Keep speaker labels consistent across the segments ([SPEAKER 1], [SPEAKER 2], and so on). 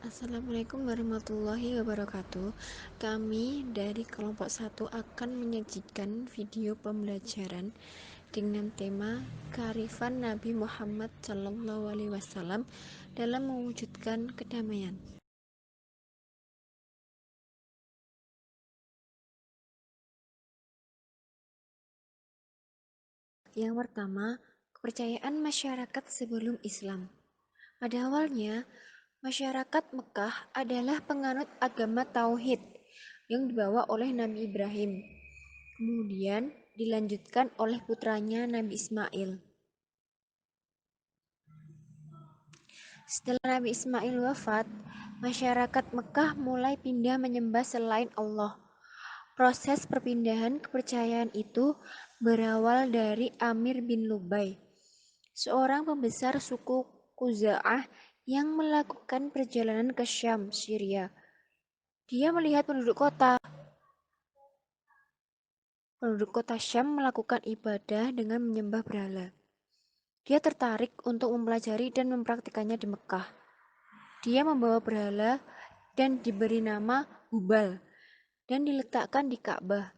[SPEAKER 1] Assalamualaikum warahmatullahi wabarakatuh. Kami dari kelompok 1 akan menyajikan video pembelajaran dengan tema kearifan Nabi Muhammad SAW dalam mewujudkan kedamaian. Yang pertama, kepercayaan masyarakat sebelum Islam. Pada awalnya, masyarakat Mekah adalah penganut agama Tauhid yang dibawa oleh Nabi Ibrahim. Kemudian dilanjutkan oleh putranya Nabi Ismail. Setelah Nabi Ismail wafat, masyarakat Mekah mulai pindah menyembah selain Allah. Proses perpindahan kepercayaan itu berawal dari Amir bin Lubai, seorang pembesar suku Khuza'ah yang melakukan perjalanan ke Syam, Syria. Dia melihat penduduk kota Syam melakukan ibadah dengan menyembah berhala. Dia tertarik untuk mempelajari dan mempraktikannya di Mekah. Dia membawa berhala dan diberi nama Hubal dan diletakkan di Ka'bah.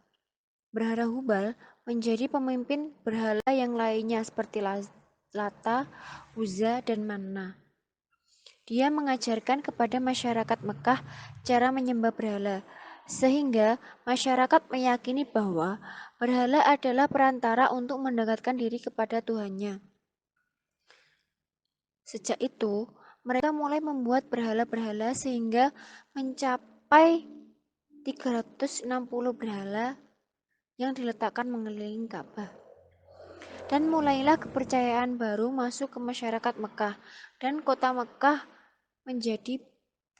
[SPEAKER 1] Berhala Hubal menjadi pemimpin berhala yang lainnya seperti Lata, Uzza, dan Manna. Dia mengajarkan kepada masyarakat Mekah cara menyembah berhala, sehingga masyarakat meyakini bahwa berhala adalah perantara untuk mendekatkan diri kepada Tuhannya. Sejak itu, mereka mulai membuat berhala-berhala sehingga mencapai 360 berhala yang diletakkan mengelilingi Ka'bah. Dan mulailah kepercayaan baru masuk ke masyarakat Mekah, dan kota Mekah menjadi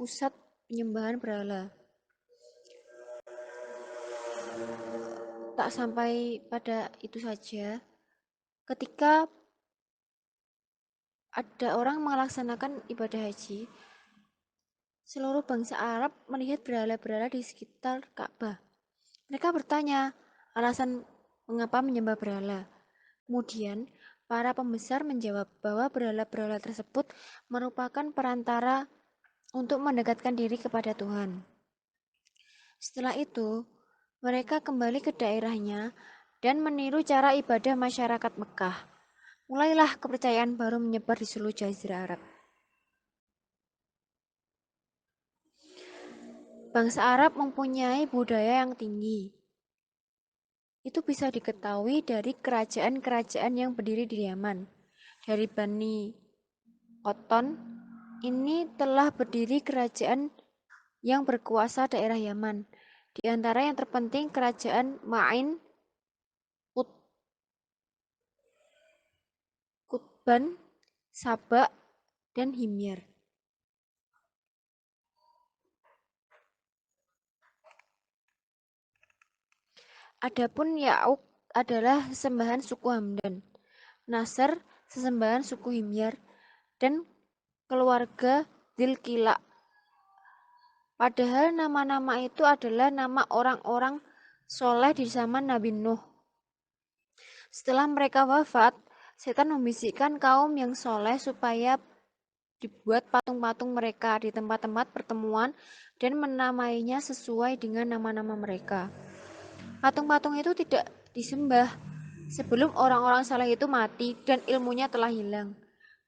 [SPEAKER 1] pusat penyembahan berhala. Tak sampai pada itu saja, ketika ada orang melaksanakan ibadah haji, seluruh bangsa Arab melihat berhala-berhala di sekitar Ka'bah. Mereka bertanya alasan mengapa menyembah berhala. Kemudian, para pembesar menjawab bahwa berhala-berhala tersebut merupakan perantara untuk mendekatkan diri kepada Tuhan. Setelah itu, mereka kembali ke daerahnya dan meniru cara ibadah masyarakat Mekah. Mulailah kepercayaan baru menyebar di seluruh Jazirah Arab. Bangsa Arab mempunyai budaya yang tinggi. Itu bisa diketahui dari kerajaan-kerajaan yang berdiri di Yaman. Dari Bani Qotton, ini telah berdiri kerajaan yang berkuasa daerah Yaman. Di antara yang terpenting kerajaan Ma'in, Qutban, Saba, dan Himyar. Adapun Ya'uq adalah sesembahan suku Hamdan, Nasr sesembahan suku Himyar, dan keluarga Dzilqila. Padahal nama-nama itu adalah nama orang-orang soleh di zaman Nabi Nuh. Setelah mereka wafat, setan membisikkan kaum yang soleh supaya dibuat patung-patung mereka di tempat-tempat pertemuan dan menamainya sesuai dengan nama-nama mereka. Patung-patung itu tidak disembah sebelum orang-orang saleh itu mati dan ilmunya telah hilang.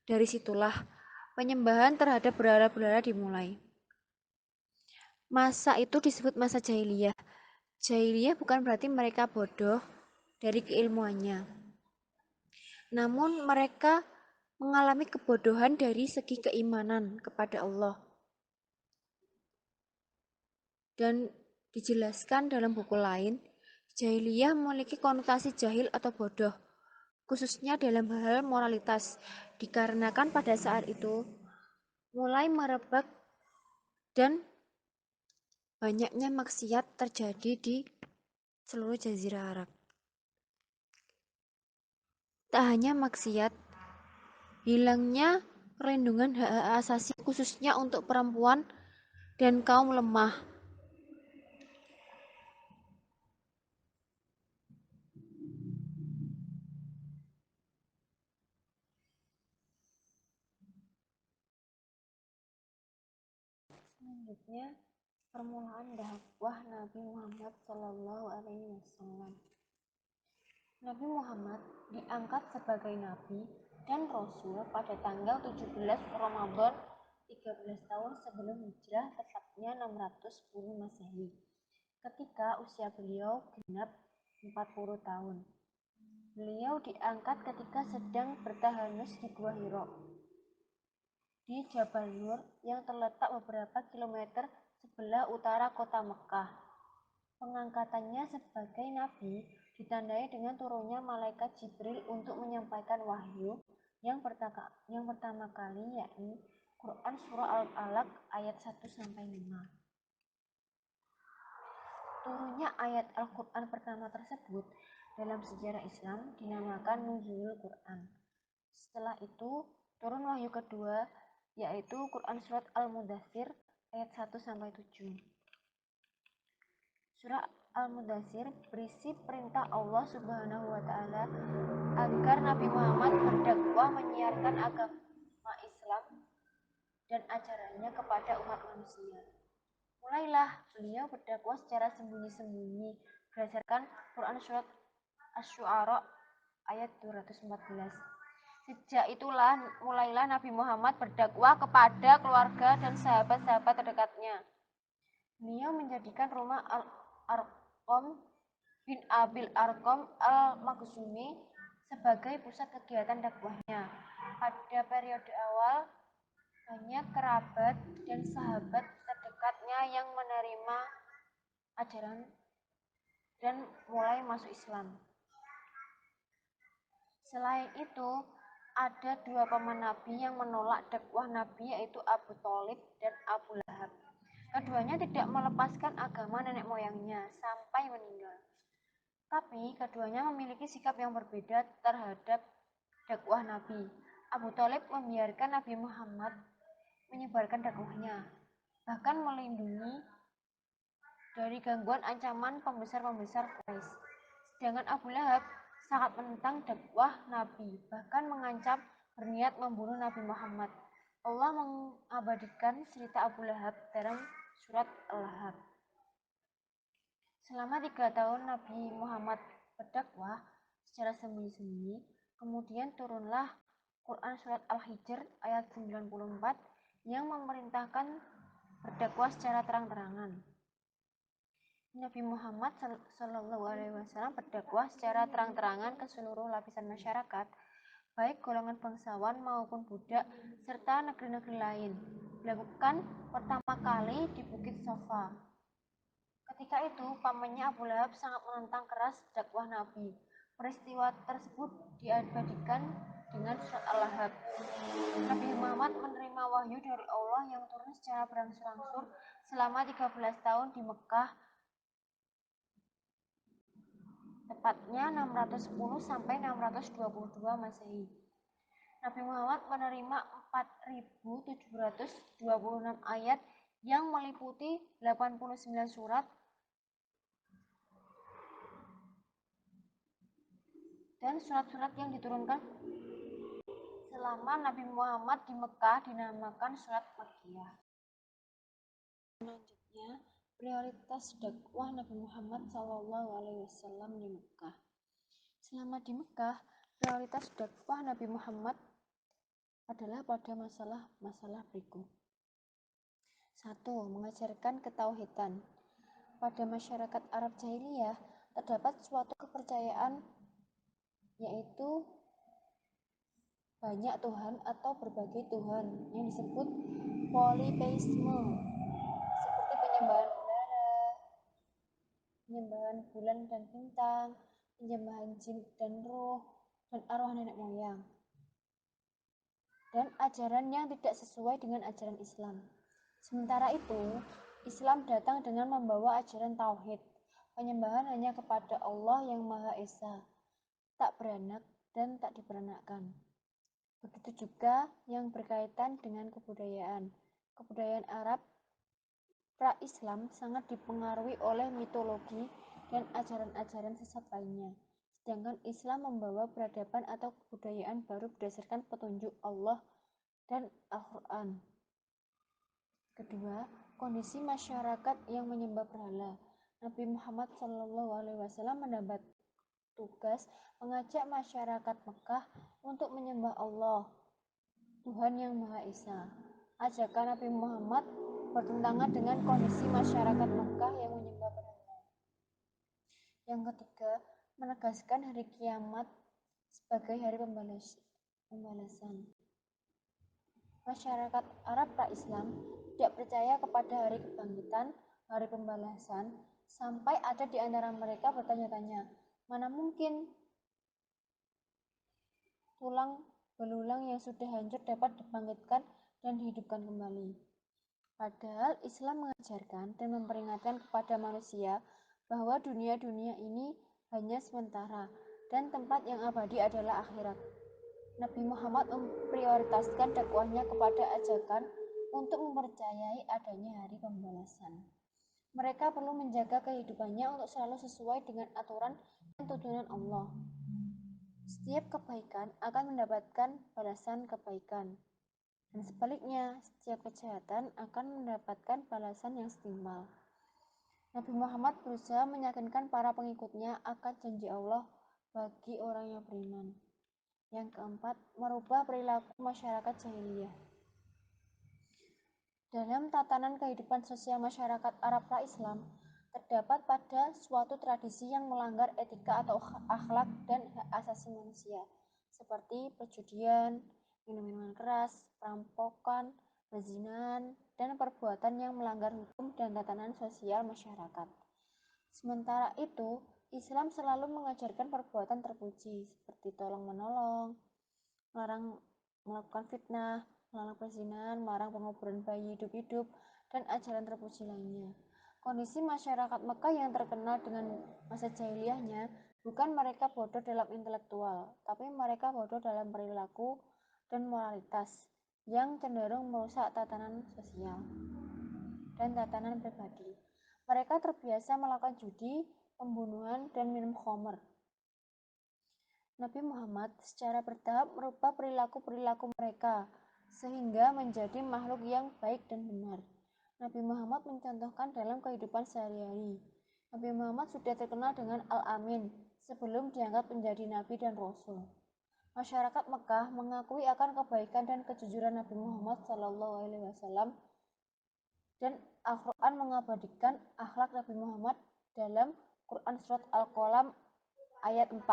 [SPEAKER 1] Dari situlah penyembahan terhadap berhala-berhala dimulai. Masa itu disebut masa jahiliyah. Jahiliyah bukan berarti mereka bodoh dari keilmuannya. Namun mereka mengalami kebodohan dari segi keimanan kepada Allah. Dan dijelaskan dalam buku lain, jahiliyah memiliki konotasi jahil atau bodoh, khususnya dalam hal moralitas, dikarenakan pada saat itu mulai merebak dan banyaknya maksiat terjadi di seluruh Jazirah Arab. Tak hanya maksiat, hilangnya perlindungan hak-hak asasi khususnya untuk perempuan dan kaum lemah. Selanjutnya, permulaan dakwah Nabi Muhammad Shallallahu Alaihi Wasallam. Nabi Muhammad diangkat sebagai nabi dan rasul pada tanggal 17 Ramadan 13 tahun sebelum hijrah, tepatnya 610 Masehi. Ketika usia beliau genap 40 tahun. Beliau diangkat ketika sedang bertahanus di Gua Hiro di Jabal Nur yang terletak beberapa kilometer sebelah utara kota Mekah. Pengangkatannya sebagai nabi ditandai dengan turunnya malaikat Jibril untuk menyampaikan wahyu yang pertama kali, yakni Quran Surah Al-Alaq ayat 1-5. Turunnya ayat Al-Quran pertama tersebut dalam sejarah Islam dinamakan Nuzulul Quran. Setelah itu turun wahyu kedua, yaitu Quran Surat Al-Mudaththir ayat 1-7. Surah Al-Mudaththir berisi perintah Allah Subhanahu wa Ta'ala agar Nabi Muhammad berdakwah menyiarkan agama Islam dan ajarannya kepada umat manusia. Mulailah beliau berdakwah secara sembunyi-sembunyi berdasarkan Quran Surat Asy-Syu'ara ayat 214. Sejak itulah mulailah Nabi Muhammad berdakwah kepada keluarga dan sahabat-sahabat terdekatnya. Beliau menjadikan rumah Al-Arqam bin Abil Arqam Al-Makhzumi sebagai pusat kegiatan dakwahnya. Pada periode awal, banyak kerabat dan sahabat terdekatnya yang menerima ajaran dan mulai masuk Islam. Selain itu, ada dua paman Nabi yang menolak dakwah Nabi, yaitu Abu Thalib dan Abu Lahab. Keduanya tidak melepaskan agama nenek moyangnya sampai meninggal. Tapi keduanya memiliki sikap yang berbeda terhadap dakwah Nabi. Abu Thalib membiarkan Nabi Muhammad menyebarkan dakwahnya, bahkan melindungi dari gangguan ancaman pembesar-pembesar Quraisy. Sedangkan Abu Lahab sangat menentang dakwah Nabi, bahkan mengancam berniat membunuh Nabi Muhammad. Allah mengabadikan cerita Abu Lahab dalam surat Al-Lahab. Selama 3 tahun Nabi Muhammad berdakwah secara sembunyi-sembunyi, kemudian turunlah Quran Surat Al-Hijr ayat 94 yang memerintahkan berdakwah secara terang-terangan. Nabi Muhammad Shallallahu Alaihi Wasallam berdakwah secara terang-terangan ke seluruh lapisan masyarakat, baik golongan bangsawan maupun budak, serta negeri-negeri lain. Dilakukan pertama kali di Bukit Safa. Ketika itu, pamannya Abu Lahab sangat menentang keras dakwah Nabi. Peristiwa tersebut diabadikan dengan surat Al-Lahab. Nabi Muhammad menerima wahyu dari Allah yang turun secara berangsur-angsur selama 13 tahun di Mekah, tepatnya 610 sampai 622 Masehi. Nabi Muhammad menerima 4.726 ayat yang meliputi 89 surat dan surat-surat yang diturunkan selama Nabi Muhammad di Mekah dinamakan surat Makkiyah. Selanjutnya, prioritas dakwah Nabi Muhammad SAW di Mekah. Selama di Mekah, prioritas dakwah Nabi Muhammad adalah pada masalah berikut. 1. Mengajarkan ketauhidan. Pada masyarakat Arab Jahiliyah terdapat suatu kepercayaan, yaitu banyak Tuhan atau berbagai Tuhan yang disebut politeisme, seperti penyembahan berhala, penyembahan bulan dan bintang, penyembahan jin dan roh, dan arwah nenek moyang, dan ajaran yang tidak sesuai dengan ajaran Islam. Sementara itu, Islam datang dengan membawa ajaran tauhid, penyembahan hanya kepada Allah yang Maha Esa, tak beranak dan tak diperanakkan. Begitu juga yang berkaitan dengan kebudayaan. Kebudayaan Arab pra-Islam sangat dipengaruhi oleh mitologi dan ajaran-ajaran sesat lainnya. Sedangkan Islam membawa peradaban atau kebudayaan baru berdasarkan petunjuk Allah dan Al-Quran. Kedua, kondisi masyarakat yang menyembah berhala. Nabi Muhammad SAW mendapat tugas mengajak masyarakat Mekah untuk menyembah Allah, Tuhan yang Maha Esa. Ajakan Nabi Muhammad bertentangan dengan kondisi masyarakat Mekah yang menyembah berhala. Yang ketiga, menegaskan hari kiamat sebagai hari pembalasan. Masyarakat Arab pra-Islam tidak percaya kepada hari kebangkitan, hari pembalasan, sampai ada di antara mereka bertanya-tanya, mana mungkin tulang belulang yang sudah hancur dapat dibangkitkan dan dihidupkan kembali. Padahal Islam mengajarkan dan memperingatkan kepada manusia bahwa dunia-dunia ini hanya sementara dan tempat yang abadi adalah akhirat. Nabi Muhammad memprioritaskan dakwahnya kepada ajakan untuk mempercayai adanya hari pembalasan. Mereka perlu menjaga kehidupannya untuk selalu sesuai dengan aturan dan tuntunan Allah. Setiap kebaikan akan mendapatkan balasan kebaikan. Dan sebaliknya, setiap kejahatan akan mendapatkan balasan yang setimpal. Nabi Muhammad berusaha meyakinkan para pengikutnya akan janji Allah bagi orang yang beriman. Yang keempat, merubah perilaku masyarakat jahiliyah. Dalam tatanan kehidupan sosial masyarakat Arab pra-Islam, terdapat pada suatu tradisi yang melanggar etika atau akhlak dan hak asasi manusia, seperti perjudian, minum-minuman keras, perampokan, perzinahan, dan perbuatan yang melanggar hukum dan tatanan sosial masyarakat. Sementara itu, Islam selalu mengajarkan perbuatan terpuji seperti tolong-menolong, melarang melakukan fitnah, melarang perzinahan, melarang penguburan bayi hidup-hidup, dan ajaran terpuji lainnya. Kondisi masyarakat Mekah yang terkenal dengan masa jahiliyahnya bukan mereka bodoh dalam intelektual, tapi mereka bodoh dalam perilaku dan moralitas yang cenderung merusak tatanan sosial dan tatanan pribadi. Mereka terbiasa melakukan judi, pembunuhan, dan minum khamr. Nabi Muhammad secara bertahap merubah perilaku-perilaku mereka sehingga menjadi makhluk yang baik dan benar. Nabi Muhammad mencontohkan dalam kehidupan sehari-hari. Nabi Muhammad sudah terkenal dengan Al-Amin sebelum diangkat menjadi Nabi dan Rasul. Masyarakat Mekah mengakui akan kebaikan dan kejujuran Nabi Muhammad SAW dan Al-Quran mengabadikan akhlak Nabi Muhammad dalam Quran Surat Al-Qalam ayat 4.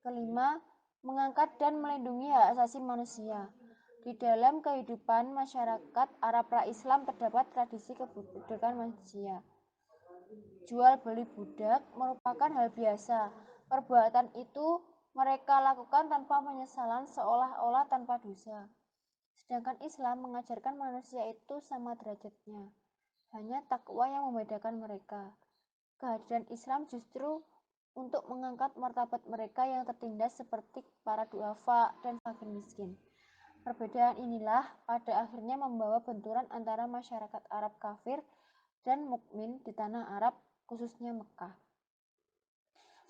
[SPEAKER 1] Kelima, mengangkat dan melindungi hak asasi manusia. Di dalam kehidupan masyarakat Arab pra-Islam terdapat tradisi kebudakan manusia. Jual beli budak merupakan hal biasa. Perbuatan itu mereka lakukan tanpa penyesalan seolah-olah tanpa dosa. Sedangkan Islam mengajarkan manusia itu sama derajatnya. Hanya takwa yang membedakan mereka. Kehadiran Islam justru untuk mengangkat martabat mereka yang tertindas seperti para duafa dan fakir miskin. Perbedaan inilah pada akhirnya membawa benturan antara masyarakat Arab kafir dan mukmin di tanah Arab, khususnya Mekah.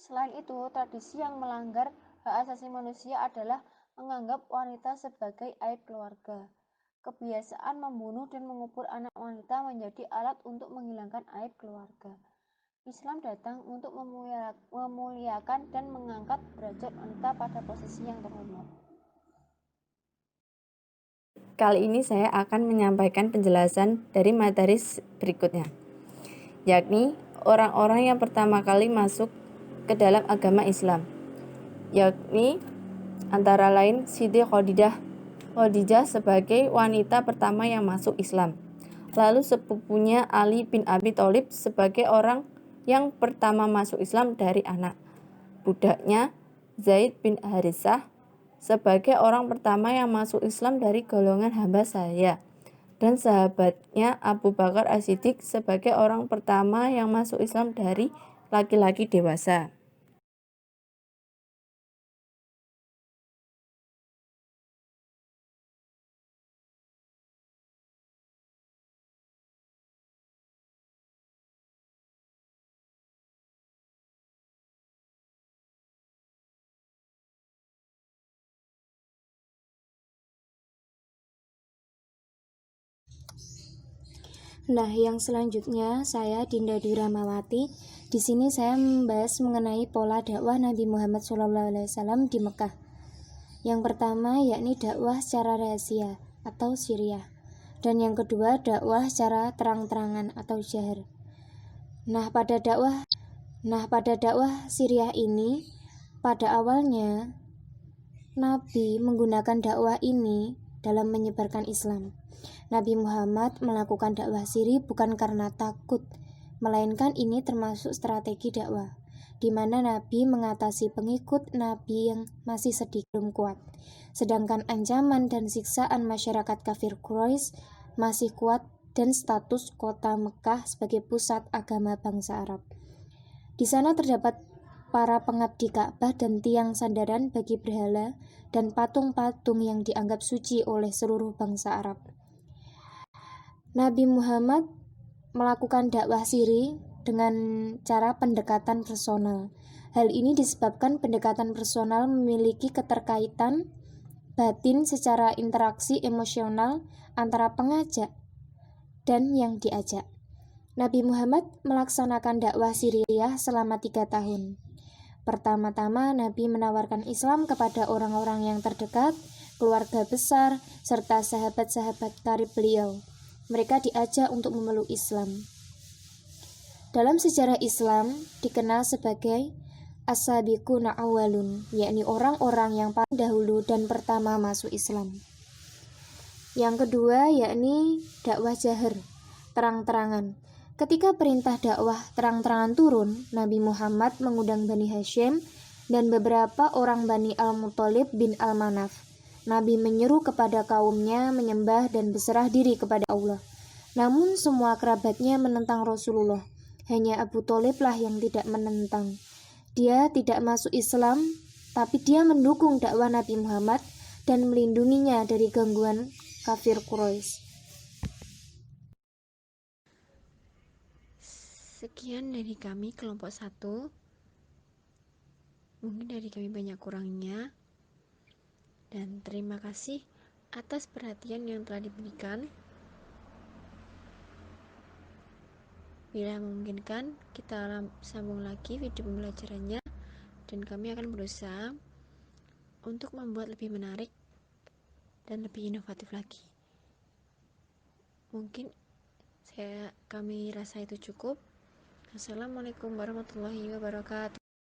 [SPEAKER 1] Selain itu, tradisi yang melanggar hak asasi manusia adalah menganggap wanita sebagai aib keluarga. Kebiasaan membunuh dan mengubur anak wanita menjadi alat untuk menghilangkan aib keluarga. Islam datang untuk memuliakan dan mengangkat derajat wanita pada posisi yang terhormat.
[SPEAKER 2] Kali ini saya akan menyampaikan penjelasan dari materi berikutnya, yakni orang-orang yang pertama kali masuk ke dalam agama Islam, yakni antara lain Siti Khadijah sebagai wanita pertama yang masuk Islam. Lalu sepupunya Ali bin Abi Thalib sebagai orang yang pertama masuk Islam dari anak budaknya Zaid bin Harisah sebagai orang pertama yang masuk Islam dari golongan hamba sahaya, dan sahabatnya Abu Bakar As-Siddiq sebagai orang pertama yang masuk Islam dari laki-laki dewasa.
[SPEAKER 3] Nah, yang selanjutnya saya Dinda Dwi Rahmawati. Di sini saya membahas mengenai pola dakwah Nabi Muhammad SAW di Mekah. Yang pertama yakni dakwah secara rahasia atau siriyah, dan yang kedua dakwah secara terang-terangan atau jahar. Nah, pada dakwah siriyah ini, pada awalnya Nabi menggunakan dakwah ini dalam menyebarkan Islam. Nabi Muhammad melakukan dakwah siri bukan karena takut, melainkan ini termasuk strategi dakwah, di mana Nabi mengatasi pengikut Nabi yang masih sedikit belum kuat, sedangkan ancaman dan siksaan masyarakat kafir Quraisy masih kuat dan status kota Mekah sebagai pusat agama bangsa Arab. Di sana terdapat para pengabdi Ka'bah dan tiang sandaran bagi berhala dan patung-patung yang dianggap suci oleh seluruh bangsa Arab. Nabi Muhammad melakukan dakwah siri dengan cara pendekatan personal. Hal ini disebabkan pendekatan personal memiliki keterkaitan batin secara interaksi emosional antara pengajak dan yang diajak. Nabi Muhammad melaksanakan dakwah siriyah selama 3 tahun. Pertama-tama, Nabi menawarkan Islam kepada orang-orang yang terdekat, keluarga besar, serta sahabat-sahabat karib beliau. Mereka diajak untuk memeluk Islam. Dalam sejarah Islam dikenal sebagai as-sabiquna awwalun, yakni orang-orang yang paling dahulu dan pertama masuk Islam. Yang kedua yakni dakwah jahar, terang-terangan. Ketika perintah dakwah terang-terangan turun, Nabi Muhammad mengundang Bani Hashim dan beberapa orang Bani Al-Muthalib bin Al-Manaf. Nabi menyeru kepada kaumnya menyembah dan berserah diri kepada Allah. Namun semua kerabatnya menentang Rasulullah. Hanya Abu Thalib lah yang tidak menentang. Dia tidak masuk Islam, tapi dia mendukung dakwah Nabi Muhammad dan melindunginya dari gangguan kafir Quraisy.
[SPEAKER 1] Sekian dari kami kelompok 1. Mungkin dari kami banyak kurangnya. Dan terima kasih atas perhatian yang telah diberikan. Bila memungkinkan, kita sambung lagi video pembelajarannya dan kami akan berusaha untuk membuat lebih menarik dan lebih inovatif lagi. Mungkin kami rasa itu cukup. Assalamualaikum warahmatullahi wabarakatuh.